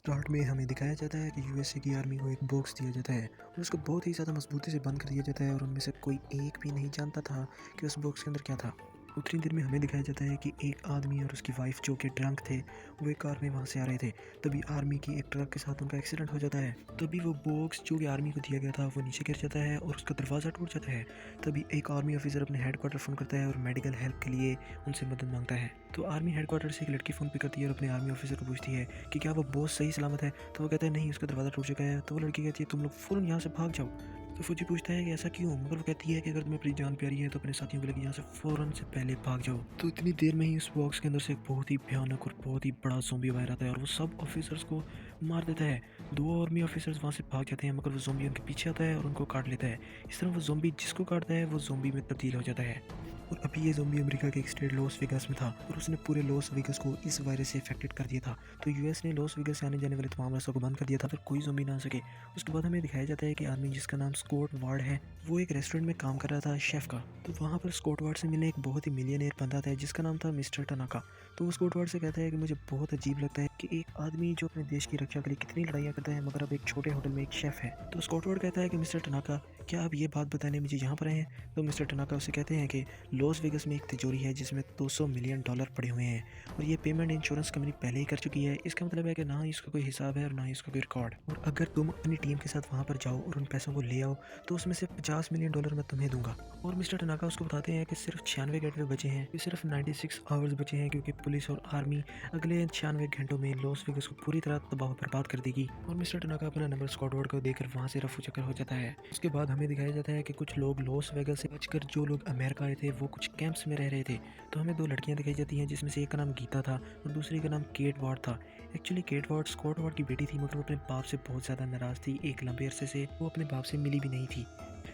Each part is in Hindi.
स्टार्ट में हमें दिखाया जाता है कि यूएसए की आर्मी को एक बॉक्स दिया जाता है और उसको बहुत ही ज़्यादा मजबूती से बंद कर दिया जाता है और उनमें से कोई एक भी नहीं जानता था कि उस बॉक्स के अंदर क्या था। उतनी देर में हमें दिखाया जाता है कि एक आदमी और उसकी वाइफ जो कि ड्रंक थे, वो एक कार में वहाँ से आ रहे थे। तभी आर्मी की एक ट्रक के साथ उनका एक्सीडेंट हो जाता है। तभी वो बॉक्स जो कि आर्मी को दिया गया था वो नीचे गिर जाता है और उसका दरवाज़ा टूट जाता है। तभी एक आर्मी ऑफिसर अपने हेडक्वार्टर फ़ोन करता है और मेडिकल हेल्प के लिए उनसे मदद मांगता है। तो आर्मी हेडक्वार्टर से एक लड़की फ़ोन पिक करती है और अपने आर्मी ऑफिसर को पूछती है कि क्या वो बॉस सही सलामत है। तो वो कहता है नहीं, उसका दरवाज़ा टूट चुका है। तो वो लड़की कहती है तुम लोग फ़ौरन यहाँ से भाग जाओ। तो फौजी पूछता है कि ऐसा क्यों, मगर वो कहती है कि अगर तुम्हें अपनी जान प्यारी है तो अपने साथियों को लेकर यहाँ से फ़ौरन से पहले भाग जाओ। तो इतनी देर में ही उस बॉक्स के अंदर से एक बहुत ही भयानक और बहुत ही बड़ा ज़ॉम्बी बाहर आता है और वो सब ऑफिसर्स को मार देता है। दो आर्मी ऑफिसर्स वहाँ से भाग जाते हैं, मगर वो ज़ॉम्बी उनके पीछे आता है और उनको काट लेता है। इस तरह वो ज़ॉम्बी जिसको काटता है वो ज़ॉम्बी में तब्दील हो जाता है। और अभी ये ज़ॉम्बी अमेरिका के एक स्टेट लॉस वेगास में था और उसने पूरे लॉस वेगास को इस वायरस से इफेक्टेड कर दिया था। तो यूएस ने लॉस वेगास से आने जाने वाले तमाम रास्तों को बंद कर दिया था, फिर कोई ज़ॉम्बी ना आ सके। उसके बाद हमें दिखाया जाता है कि आदमी जिसका नाम स्कॉट वार्ड है, वो एक रेस्टोरेंट में काम कर रहा था शेफ़ का। तो वहाँ पर स्कॉट वार्ड से मिलने एक बहुत ही मिलियनेयर बंदा था जिसका नाम था मिस्टर टनाका। तो वो स्कॉट वार्ड से कहता है कि मुझे बहुत अजीब लगता है कि एक आदमी जो अपने देश की रक्षा के लिए कितनी लड़ाइयाँ करता है, मगर अब एक छोटे होटल में एक शेफ़ है। तो स्कॉट वार्ड कहता है कि मिस्टर टनाका, क्या आप ये बात बताने मुझे यहाँ पर आए हैं। तो मिस्टर टनाका उसे कहते हैं कि लॉस वेगस में एक तिजोरी है जिसमें $200 मिलियन पड़े हुए हैं और ये पेमेंट इंश्योरेंस कंपनी पहले ही कर चुकी है। इसका मतलब है कि ना ही इसका कोई हिसाब है और ना ही इसका कोई रिकॉर्ड। और अगर तुम अपनी टीम के साथ वहाँ पर जाओ और उन पैसों को ले आओ तो उसमें से $50 मिलियन मैं तुम्हें दूंगा। और मिस्टर टनाका उसको बताते हैं कि सिर्फ 96 घंटे बचे हैं, कि सिर्फ 96 आवर्स बचे हैं, क्योंकि पुलिस और आर्मी अगले 96 घंटों में लॉस वेगस को पूरी तरह तबाह बर्बाद कर देगी। और मिस्टर टनाका अपना नंबर स्कॉट वार्ड को देकर वहाँ से रफू चक्कर हो जाता है। उसके बाद हमें दिखाया जाता है कि कुछ लोग लॉस वेगस से बचकर जो लोग अमेरिका आए थे वो कुछ कैंप्स में रह रहे थे। तो हमें दो लड़कियां दिखाई जाती हैं जिसमें से एक का नाम गीता था और दूसरी का नाम केट वार्ड था। Actually Kate Ward Scott Ward की बेटी थी, मगर वो अपने बाप से बहुत ज़्यादा नाराज़ थी। एक लंबे अरसे से वो अपने बाप से मिली भी नहीं थी।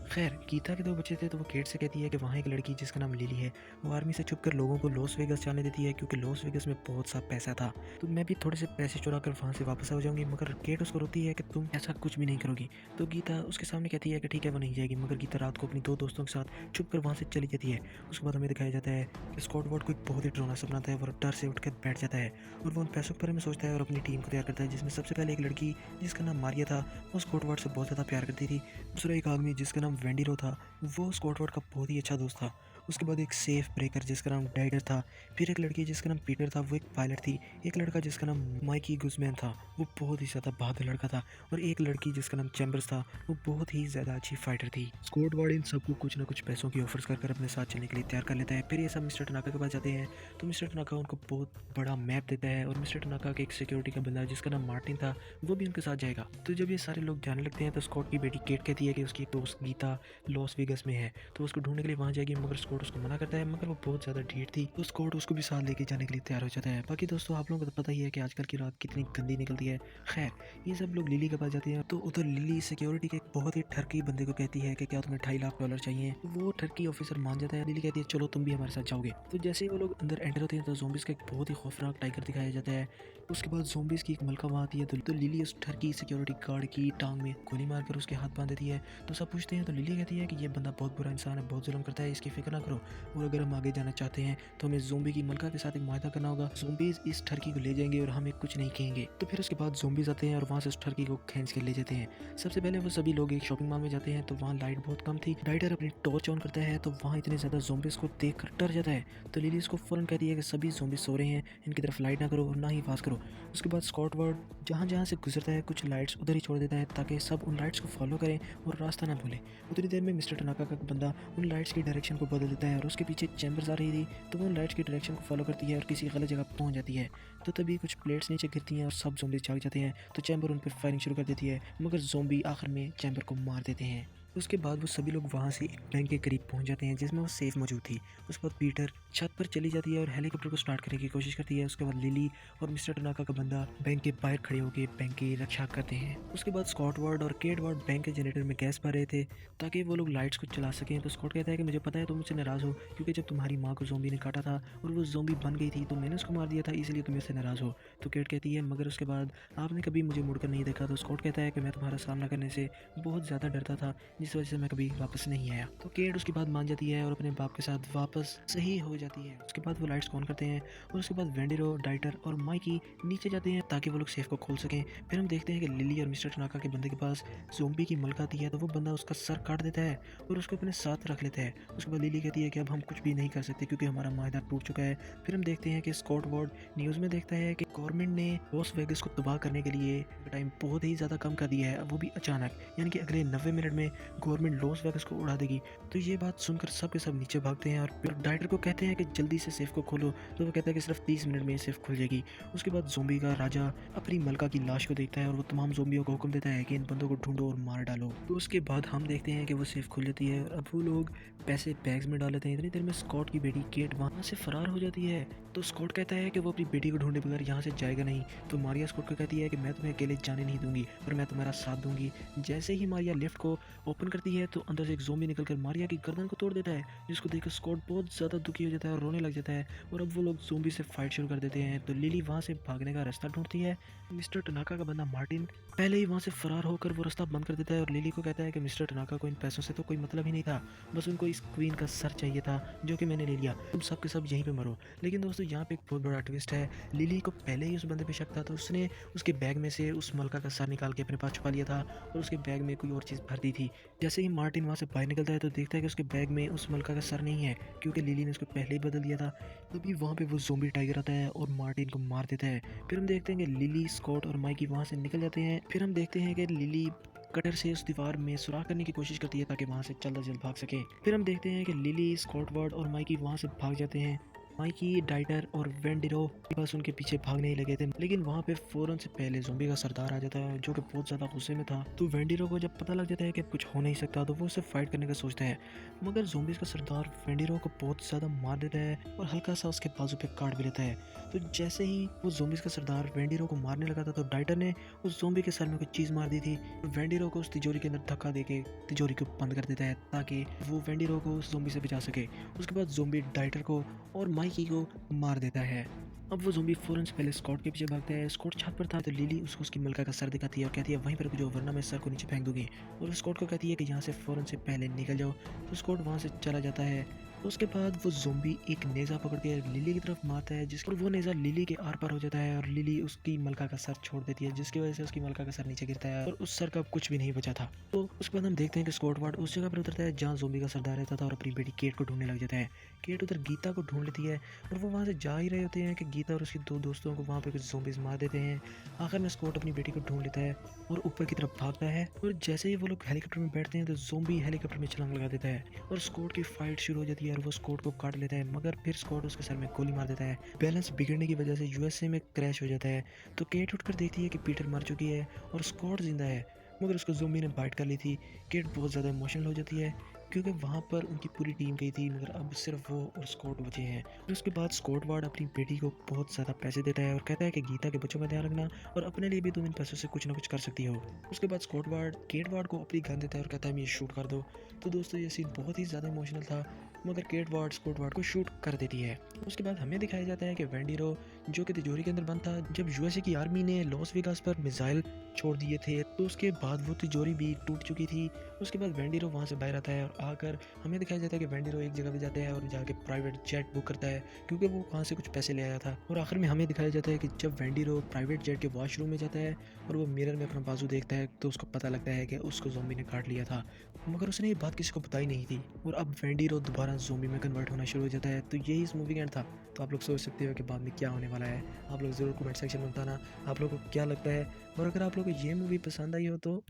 खैर, गीता के दो बच्चे थे तो वो केट से कहती है कि वहाँ एक लड़की जिसका नाम लिली है, वो आर्मी से छुपकर लोगों को लॉस वेगस जाने देती है, क्योंकि लॉस वेगस में बहुत सा पैसा था। तो मैं भी थोड़े से पैसे चुरा कर वहाँ से वापस आ जाऊंगी, मगर केट उसको रोकती है कि तुम ऐसा कुछ भी नहीं करोगी। तो गीता उसके सामने कहती है कि ठीक है, वो नहीं जाएगी, मगर गीता रात को अपनी दो दोस्तों के साथ छुप कर वहाँ से चली जाती है। उसके बाद हमें दिखाया जाता है कि स्कॉट वार्ड को एक बहुत ही डरावना सपना आता है, वो डर से उठकर बैठ जाता है और वो उन पैसों के बारे में सोचता है और अपनी टीम को तैयार करता है, जिसमें सबसे पहले एक लड़की जिसका नाम मारिया था, वो स्कॉट वार्ड से बहुत ज़्यादा प्यार करती थी। दूसरा एक आदमी जिसका नाम वेंडिरो था, वो स्कॉट वार्ड का बहुत ही अच्छा दोस्त था। उसके बाद एक सेफ ब्रेकर जिसका नाम डाइडर था। फिर एक लड़की जिसका नाम पीटर था, वो एक पायलट थी। एक लड़का जिसका नाम माइकी गुजमैन था, वो बहुत ही ज़्यादा बहादुर लड़का था। और एक लड़की जिसका नाम चैम्बर्स था, वो बहुत ही ज़्यादा अच्छी फाइटर थी। स्कॉट वार्ड इन सबको कुछ ना कुछ पैसों की ऑफर्स कर अपने साथ चलने के लिए तैयार कर लेता है। फिर ये सब मिस्टर टनाका के पास जाते हैं तो मिस्टर टनाका उनको बहुत बड़ा मैप देता है और मिस्टर टनाका के एक सिक्योरिटी का बंदा जिसका नाम मार्टिन था, वो भी उनके साथ जाएगा। तो जब ये सारे लोग जाने लगते हैं तो स्कॉट की बेटी केट कहती है कि उसकी एक दोस्त गीता लॉस वेगस में है, तो उसको ढूंढने के लिए वहाँ जाएगी, मगर स्कॉट उसको मना करता है, मगर वो बहुत ज़्यादा ढीठ थी। तो स्कॉट उसको भी साथ लेके जाने के लिए तैयार हो जाता है। बाकी दोस्तों, आप लोगों को तो पता ही है कि आजकल की रात कितनी गंदी निकलती है। खैर, ये सब लोग लिली के पास जाते हैं तो उधर लिली सिक्योरिटी के एक बहुत ही ठरकी बंदे को कहती है कि क्या तुम्हें $2.5 लाख चाहिए। तो वो ठरकी ऑफिसर मान जाता है। लिली कहती है चलो तुम भी हमारे साथ जाओगे। तो जैसे ही वो लोग अंदर एंटर होते हैं तो ज़ॉम्बीज़ का एक बहुत ही खौफनाक टाइगर दिखाया जाता है। उसके बाद ज़ॉम्बीज़ की एक मलका वहाँ आती है तो लिली उस ठरकी सिक्योरिटी गार्ड की टांग में गोली मारकर उसके हाथ बांध देती है। तो सब पूछते हैं तो लिली कहती है कि ये बंदा बहुत बुरा इंसान है, बहुत जुल्म करता है, इसकी फिक्र ना करो। और अगर हम आगे जाना चाहते हैं तो हमें ज़ोंबी की मलका के साथ एक मुआहदा करना होगा। ज़ोंबीज़ इस ठरकी को ले जाएंगे और हमें कुछ नहीं कहेंगे। तो फिर उसके बाद ज़ोंबीज़ आते हैं और वहाँ से उस ठरकी को खींच के ले जाते हैं। सबसे पहले वो सभी लोग एक शॉपिंग मॉल में जाते हैं तो वहाँ लाइट बहुत कम थी। राइडर अपनी टॉर्च ऑन करता है तो वहाँ इतने ज़्यादा ज़ोंबीज़ को देखकर डर जाता है। तो लिली उसको फ़ौरन कहती है कि सभी ज़ोंबीज़ सो रहे हैं, इनकी तरफ लाइट ना करो और ना ही पास करो। उसके बाद स्कॉट वार्ड जहाँ जहाँ से गुजरता है कुछ लाइट्स उधर ही छोड़ देता है ताकि सब उन लाइट्स को फॉलो करें और रास्ता ना भूलें। उतनी देर में मिस्टर टनाका का बंदा उन लाइट्स की डायरेक्शन को बदल देता है और उसके पीछे चैम्बर्स आ रही थी तो वो उन लाइट्स की डायरेक्शन को फॉलो करती है और किसी गलत जगह पहुंच जाती है। तो तभी कुछ प्लेट्स नीचे गिरती हैं और सब ज़ोंबीज़ जाग जाते हैं। तो चैम्बर उन पर फायरिंग शुरू कर देती है, मगर ज़ोंबी आखिर में चैम्बर को मार देते हैं। उसके बाद वो सभी लोग वहाँ से एक बैंक के करीब पहुँच जाते हैं जिसमें वो सेफ मौजूद थी। उसके बाद पीटर छत पर चली जाती है और हेलीकॉप्टर को स्टार्ट करने की कोशिश करती है। उसके बाद लिली और मिस्टर टनाका का बंदा बैंक के बाहर खड़े होकर बैंक की रक्षा करते हैं। उसके बाद स्कॉट वार्ड और केट वार्ड बैंक के जनरेटर में गैस भर रहे थे ताकि वो लोग लाइट्स को चला सकें। तो स्कॉट कहता है कि मुझे पता है तुम मुझसे नाराज़ हो, क्योंकि जब तुम्हारी माँ को ज़ोंबी ने काटा था और वो ज़ोंबी बन गई थी तो मैंने उसको मार दिया था, इसलिए तुम मुझसे नाराज़ हो। तो केट कहती है मगर उसके बाद आपने कभी मुझे मुड़कर नहीं देखा। तो स्कॉट कहता है कि मैं तुम्हारा सामना करने से बहुत ज़्यादा डरता था, जिस वजह से मैं कभी वापस नहीं आया। तो केट उसके बाद मान जाती है और अपने बाप के साथ वापस सही हो जाती है। उसके बाद वो लाइट्स ऑन करते हैं और उसके बाद वेंडिरो, डाइटर और माइकी नीचे जाते हैं ताकि वो लोग सेफ को खोल सकें। फिर हम देखते हैं कि लिली और मिस्टर टनाका के बंदे के पास ज़ोंबी की मलक आती है, तो वो बंदा उसका सर काट देता है और उसको अपने साथ रख लेता है। उसके बाद लिली कहती है कि अब हम कुछ भी नहीं कर सकते क्योंकि हमारा माहिदा टूट चुका है। फिर हम देखते हैं कि स्कॉट वार्ड न्यूज़ में देखता है कि गवर्नमेंट ने लॉस वेगस को तबाह करने के लिए टाइम बहुत ही ज़्यादा कम कर दिया है, वो भी अचानक, यानी कि अगले 90 मिनट में गवर्नमेंट लॉस वेगस को उड़ा देगी। तो ये बात सुनकर सब के सब नीचे भागते हैं और फिर डाइटर को कहते हैं कि जल्दी से सेफ को खोलो, तो वो कहता है कि सिर्फ 30 मिनट में सेफ खुल जाएगी। उसके बाद ज़ोंबी का राजा अपनी मलका की लाश को देखता है और वो तमाम ज़ोंबियों को हुक्म देता है कि इन बंदों को ढूंढो और मार डालो। तो उसके बाद हम देखते हैं कि वो सेफ खुल जाती है और अब वो लोग पैसे बैग्स में डाल लेते हैं। इतनी देर में स्कॉट की बेटी केट वहाँ से फरार हो जाती है। तो स्कॉट कहता है कि वो अपनी बेटी को ढूंढे बगैर यहाँ से जाएगा नहीं। तो मारिया स्कॉट को कहती है कि मैं तुम्हें अकेले जाने नहीं दूंगी और मैं तुम्हारा साथ दूंगी। जैसे ही मारिया लिफ्ट को ओपन करती है तो अंदर से एक ज़ोंबी निकलकर मारिया की गर्दन को तोड़ देता है, जिसको देखकर स्कॉट बहुत ज़्यादा दुखी हो जाता है और रोने लग जाता है। और अब वो लोग ज़ोंबी से फाइट शुरू कर देते हैं। तो लिली वहाँ से भागने का रास्ता ढूंढती है। मिस्टर टनाका का बंदा मार्टिन पहले ही वहाँ से फरार होकर वो रास्ता बंद कर देता है और लिली को कहता है कि मिस्टर टनाका को इन पैसों से तो कोई मतलब ही नहीं था, बस उनको इस क्वीन का सर चाहिए था जो कि मैंने ले लिया, तुम सब के सब यहीं पे मरो। लेकिन दोस्तों यहाँ पे एक बहुत बड़ा ट्विस्ट है। लिली को पहले ही उस बंदे पे शक था, तो उसने उसके बैग में से उस मलका का सर निकाल के अपने पास छुपा लिया था और उसके बैग में कोई और चीज़ भर दी थी। जैसे ही मार्टिन वहाँ से बाहर निकलता है तो देखता है कि उसके बैग में उस मलका का सर नहीं है क्योंकि लिली ने उसको पहले ही बदल दिया था। तभी वहाँ पे वो ज़ोंबी टाइगर आता है और मार्टिन को मार देता है। फिर हम देखते हैं कि लिली, स्कॉट और माइकी वहाँ से निकल जाते हैं। फिर हम देखते हैं कि लिली कटर से उस दीवार में सुराख करने की कोशिश करती है ताकि वहाँ से जल्द से जल्द भाग सके। फिर हम देखते हैं कि लिली, स्कॉट वार्ड और माइकी वहाँ से भाग जाते हैं। माइकी, डाइटर और वेंडिरो बस उनके पीछे भागने ही लगे थे, लेकिन वहाँ पे फौरन से पहले ज़ोंबी का सरदार आ जाता है जो कि बहुत ज़्यादा गुस्से में था। तो वेंडिरो को जब पता लग जाता है कि अब कुछ हो नहीं सकता तो वो उससे फाइट करने का सोचता है, मगर ज़ोंबीज़ का सरदार वेंडिरो को बहुत ज़्यादा मार देता है और हल्का सा उसके बाजू पे काट भी लेता है। तो जैसे ही वो ज़ोंबीज़ का सरदार वेंडिरो को मारने लगा था तो डाइटर ने उस ज़ोंबी के सर में कुछ चीज़ मार दी थी। वेंडिरो को उस तिजोरी के अंदर धक्का देके तिजोरी को बंद कर देता है ताकि वो वेंडिरो को उस ज़ोंबी से बचा सके। उसके बाद ज़ोंबी डाइटर को और माइकी को मार देता है। अब वो ज़ोंबी फ़ौरन से पहले स्कॉट के पीछे भागता है। स्कॉट छत पर था तो लिली उसको उसकी मलका का सर दिखाती है और कहती है वहीं पर रुक जाओ वरना मैं सर को नीचे फेंक दूंगी, और स्कॉट को कहती है कि यहाँ से फ़ौरन से पहले निकल जाओ। तो स्कॉट वहाँ से चला जाता है। उसके बाद वो ज़ोंबी एक नेज़ा पकड़ के लिली की तरफ मारता है, जिसको वो नेज़ा लिली के आर पार हो जाता है और लिली उसकी मलका का सर छोड़ देती है, जिसकी वजह से उसकी मलका का सर नीचे गिरता है और उस सर का कुछ भी नहीं बचा था। तो उसके बाद हम देखते हैं कि स्कॉट वार्ड उस जगह पर उतरता है जहाँ ज़ोंबी का सरदार रहता था और अपनी बेटी केट को ढूंढने लग जाता है। केट उधर गीता को ढूंढ लेती है और वो वहाँ से जा ही रहे होते हैं कि गीता और उसके दो दोस्तों को वहाँ पे कुछ ज़ोंबीज़ मार देते हैं। आखिर में स्कॉट अपनी बेटी को ढूंढ लेता है और ऊपर की तरफ भागता है और जैसे ही वो लोग हेलीकॉप्टर में बैठते हैं तो ज़ोंबी हेलीकॉप्टर में छलांग लगा देता है और स्कॉट की फाइट शुरू हो जाती है और वो स्कॉट को काट लेता है, मगर फिर स्कॉट उसके सर में गोली मार देता है। बैलेंस बिगड़ने की वजह से यूएसए में क्रैश हो जाता है। तो केट उठकर देखती है कि पीटर मर चुकी है और स्कॉट जिंदा है, मगर उसको ज़ोंबी ने बाइट कर ली थी। केट बहुत ज़्यादा इमोशनल हो जाती है क्योंकि वहाँ पर उनकी पूरी टीम गई थी मगर अब सिर्फ वो और स्कॉट बचे हैं। और उसके बाद स्कॉट वार्ड अपनी बेटी को बहुत ज़्यादा पैसे देता है और कहता है कि गीता के बच्चों का ध्यान रखना और अपने लिए भी तुम इन पैसों से कुछ ना कुछ कर सकती हो। उसके बाद स्कॉट वार्ड केट वार्ड को अपनी गन देता है और कहता है मैं ये शूट कर दो। तो दोस्तों ये सीन बहुत ही ज़्यादा इमोशनल था, मगर केट वार्ड स्कॉट वार्ड को शूट कर देती है। उसके बाद हमें दिखाया जाता है कि वेंडिरो जो कि तिजोरी के अंदर बंद था, जब यूएसए की आर्मी ने लॉस वेगास पर मिसाइल छोड़ दिए थे तो उसके बाद वो तिजोरी भी टूट चुकी थी। उसके बाद वेंडिरो वहाँ से बाहर आता है और आकर हमें दिखाया जाता है कि वेंडिरो एक जगह पे जाता है और जाके प्राइवेट जेट बुक करता है क्योंकि वो वहाँ से कुछ पैसे ले आया था। और आखिर में हमें दिखाया जाता है कि जब वेंडिरो प्राइवेट जेट के वॉशरूम में जाता है और वो मिरर में अपना बाजू देखता है तो उसको पता लगता है कि उसको ज़ोंबी ने काट लिया था, मगर उसने ये बात किसी को बताई नहीं थी। और अब वेंडिरो दोबारा ज़ोंबी में कन्वर्ट होना शुरू हो जाता है। तो यही इस मूवी का एंड था। तो आप लोग सोच सकते हो कि बाद में क्या होने वाला है। आप लोग ज़रूर कमेंट सेक्शन में बताना आप लोगों को क्या लगता है, और अगर आप लोगों को ये मूवी पसंद आई हो तो